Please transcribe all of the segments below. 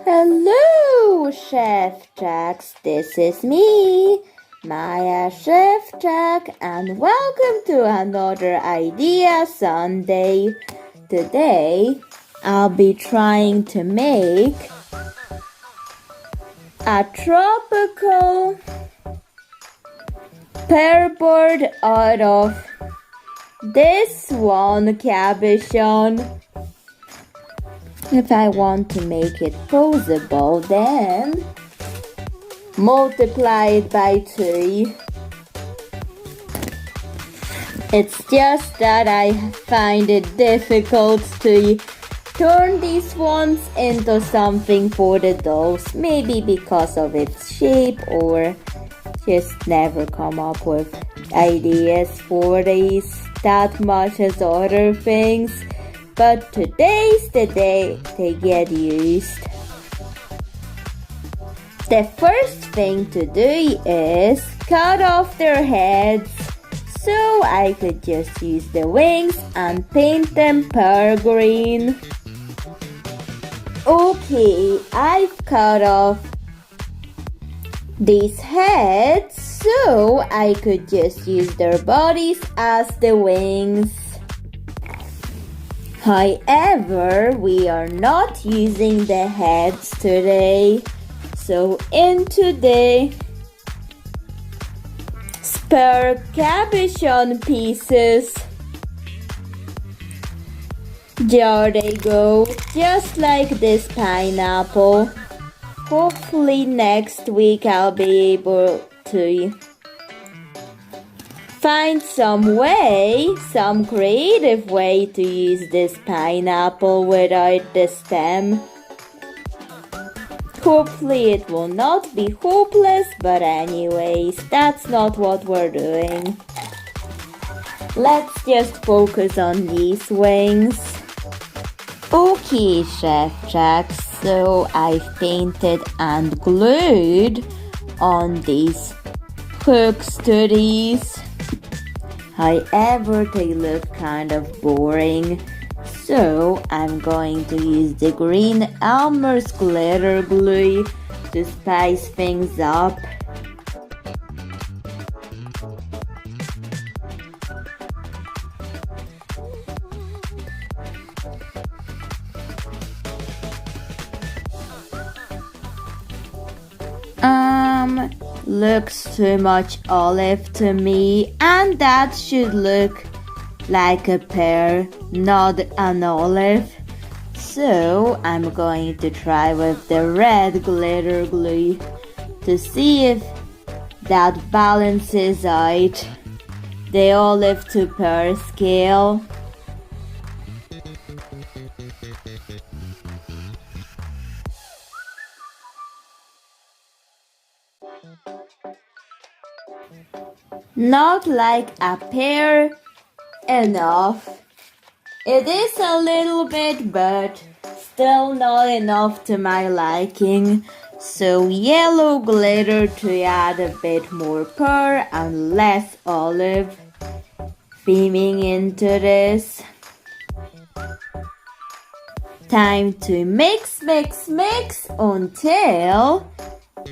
Hello, Szewczaks. This is me, Maja Szewczak, and welcome to another Idea Sunday. Today, I'll be trying to make a tropical pear board out of this one cabochon. If I want to make it posable, then multiply it by 2. It's just that I find it difficult to turn these ones into something for the dolls. Maybe because of its shape, or just never come up with ideas for these that much as other things. But today's the day they get used. The first thing to do is cut off their heads, so I could just use the wings and paint them pear green. Okay, I've cut off these heads, so I could just use their bodies as the wings. However, we are not using the heads today, so into the spare cabochon pieces, there they go, just like this pineapple. Hopefully next week I'll be able to find some creative way to use this pineapple without the stem. Hopefully it will not be hopeless, but anyways, that's not what we're doing. Let's just focus on these wings. Okay, Szewczak, so I've painted and glued on these hooks to these. However, they look kind of boring, so I'm going to use the green Elmer's glitter glue to spice things up. Looks too much olive to me, and that should look like a pear, not an olive. So I'm going to try with the red glitter glue to see if that balances out the olive to pear scale. Not like a pear enough. It is a little bit, but still not enough to my liking. So yellow glitter to add a bit more pear and less olive theming into this. Time to mix until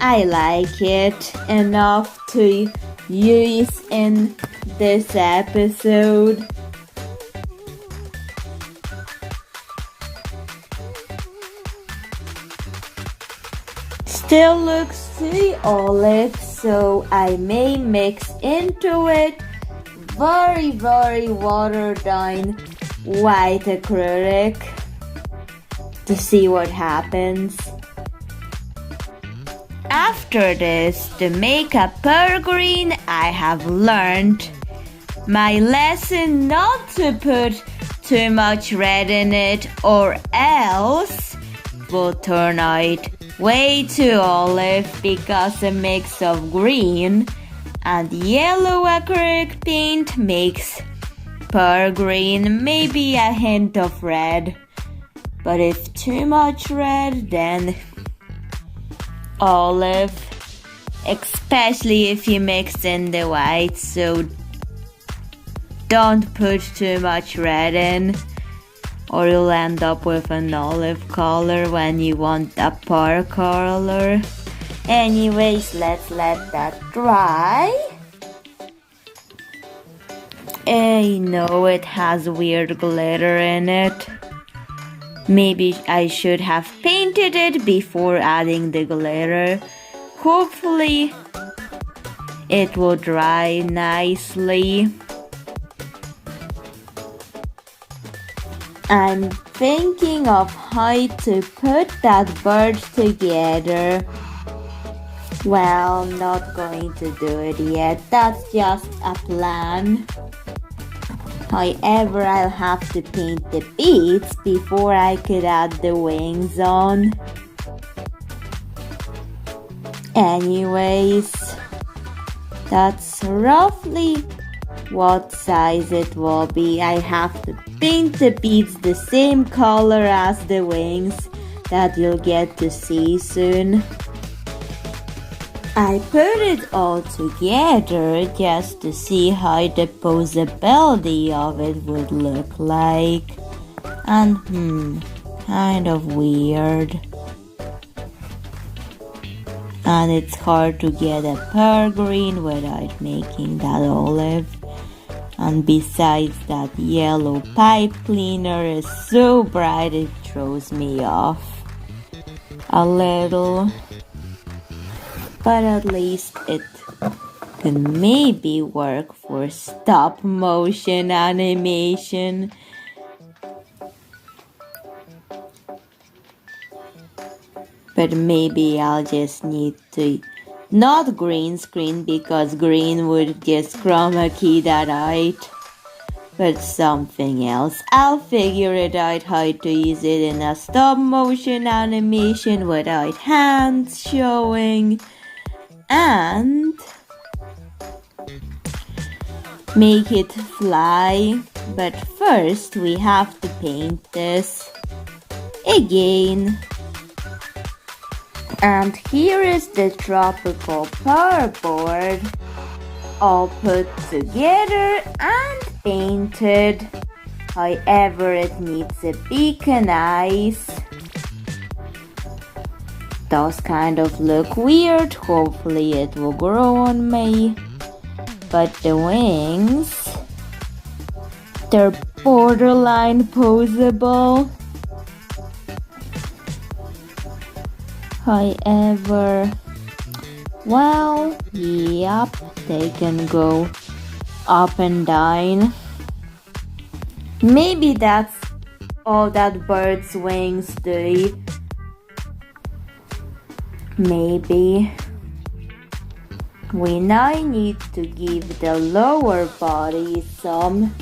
I like it enough to use in this episode. Still looks too olive, so I may mix into it very watered down white acrylic to see what happens. After this, to make a pear green, I have learned my lesson not to put too much red in it, or else it will turn out way too olive, because a mix of green and yellow acrylic paint makes pear green, maybe a hint of red. But if too much red, then olive, especially if you mix in the white, so don't put too much red in. or you'll end up with an olive color when you want a pear color. Anyways, let's let that dry. I know it has weird glitter in it. Maybe I should have painted it before adding the glitter. Hopefully it will dry nicely. I'm thinking of how to put that bird together. Well, not going to do it yet. That's just a plan. However, I'll have to paint the beaks before I could add the wings on. Anyways, that's roughly what size it will be. I have to paint the beaks the same color as the wings that you'll get to see soon. I put it all together just to see how the posability of it would look like. And kind of weird. And it's hard to get a pear green without making that olive. And besides, that yellow pipe cleaner is so bright it throws me off a little. But at least it can maybe work for stop motion animation. But maybe I'll just need to not green screen, because green would just chroma key that out. But something else. I'll figure it out how to use it in a stop motion animation without hands showing. And make it fly. But first we have to paint this again. And here is the Tropical Pear board, all put together and painted. However, it needs a beak and eyes. Those kind of look weird. Hopefully it will grow on me. But the wings, they're borderline posable. However, well, yep, they can go up and down. Maybe that's all that bird's wings do. Maybe. We now need to give the lower body some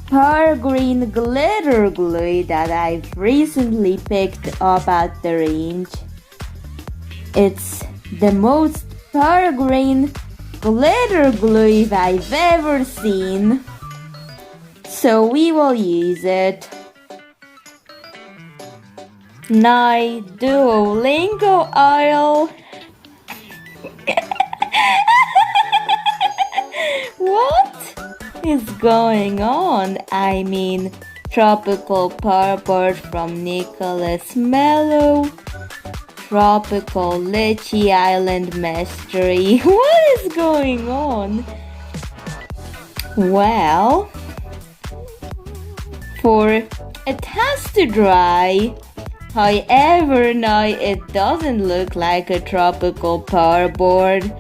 pear green glitter glue that I've recently picked up at the range. It's the most pear green glitter glue I've ever seen. So we will use it. Now, Duolingo oil. What is going on? I mean, Tropical Pear board from Nicholas Mello. Tropical Lychee Island Mystery. What is going on? Well, it has to dry. However, now it doesn't look like a Tropical Pear board.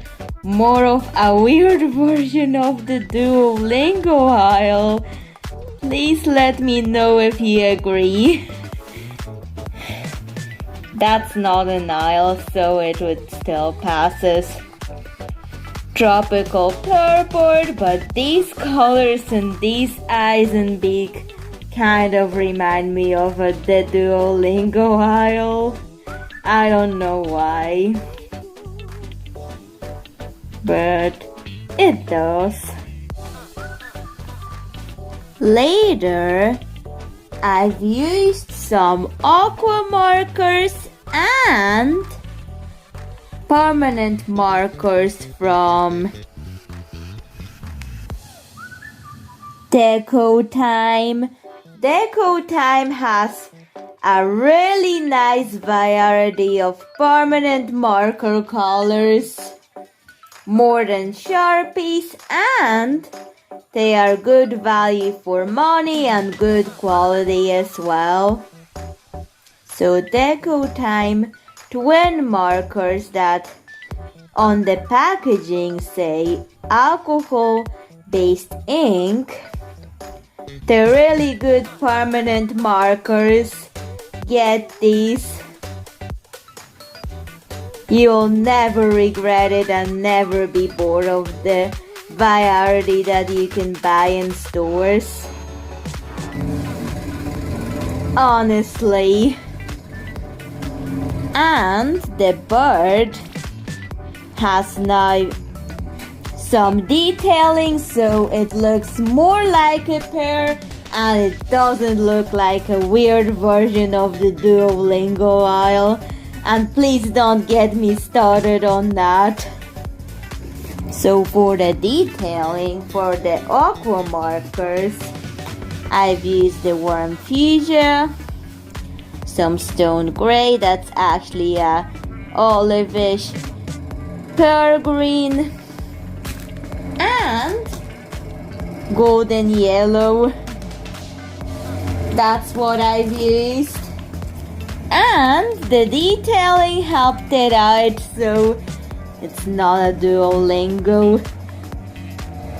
More of a weird version of the Duolingo oil. Please let me know if you agree. That's not an aisle, so it would still pass as Tropical Pear board, but these colors and these eyes and beak kind of remind me of the Duolingo aisle. I don't know why, but it does. Later, I've used some aqua markers and permanent markers from Deco Time. Deco Time has a really nice variety of permanent marker colors, more than Sharpies, and they are good value for money and good quality as well. So Deco Time twin markers that on the packaging say alcohol-based ink. They're really good permanent markers. Get these. You'll never regret it and never be bored of the variety that you can buy in stores. Honestly. And the bird has now some detailing, so it looks more like a pear and it doesn't look like a weird version of the Duolingo aisle. And please don't get me started on that. So for the detailing, for the aqua markers, I've used the warm fuchsia, some stone gray, that's actually a olive-ish pear green, and golden yellow. That's what I've used. And the detailing helped it out, so it's not a Duolingo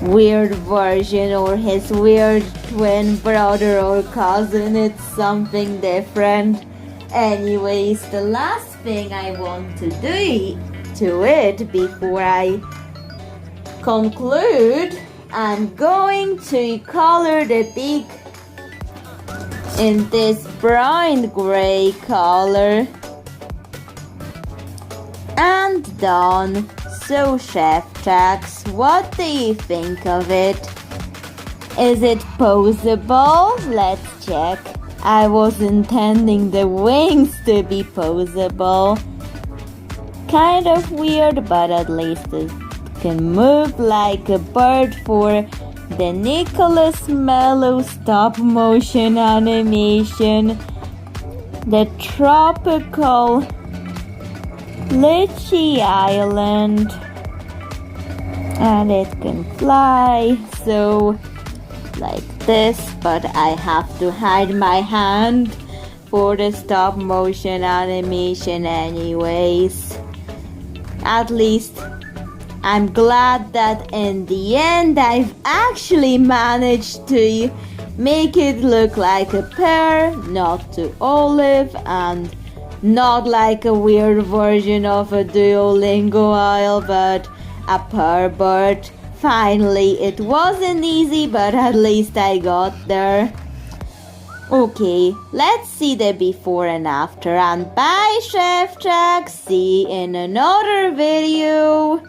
weird version or his weird twin brother or cousin. It's something different. Anyways, the last thing I want to do to it before I conclude, I'm going to color the beak in this brown gray color. And done. So Szewczak, what do you think of it? Is it posable? Let's check. I was intending the wings to be posable. Kind of weird, but at least it can move like a bird for the Nicholas Mello stop motion animation. The tropical Lychee Island, and it can fly, so like this, but I have to hide my hand for the stop motion animation anyways. At least I'm glad that in the end I've actually managed to make it look like a pear, not too olive, and not like a weird version of a Duolingo aisle, but a pear bird. Finally, it wasn't easy, but at least I got there. Okay, let's see the before and after, and bye Szewczak, see you in another video.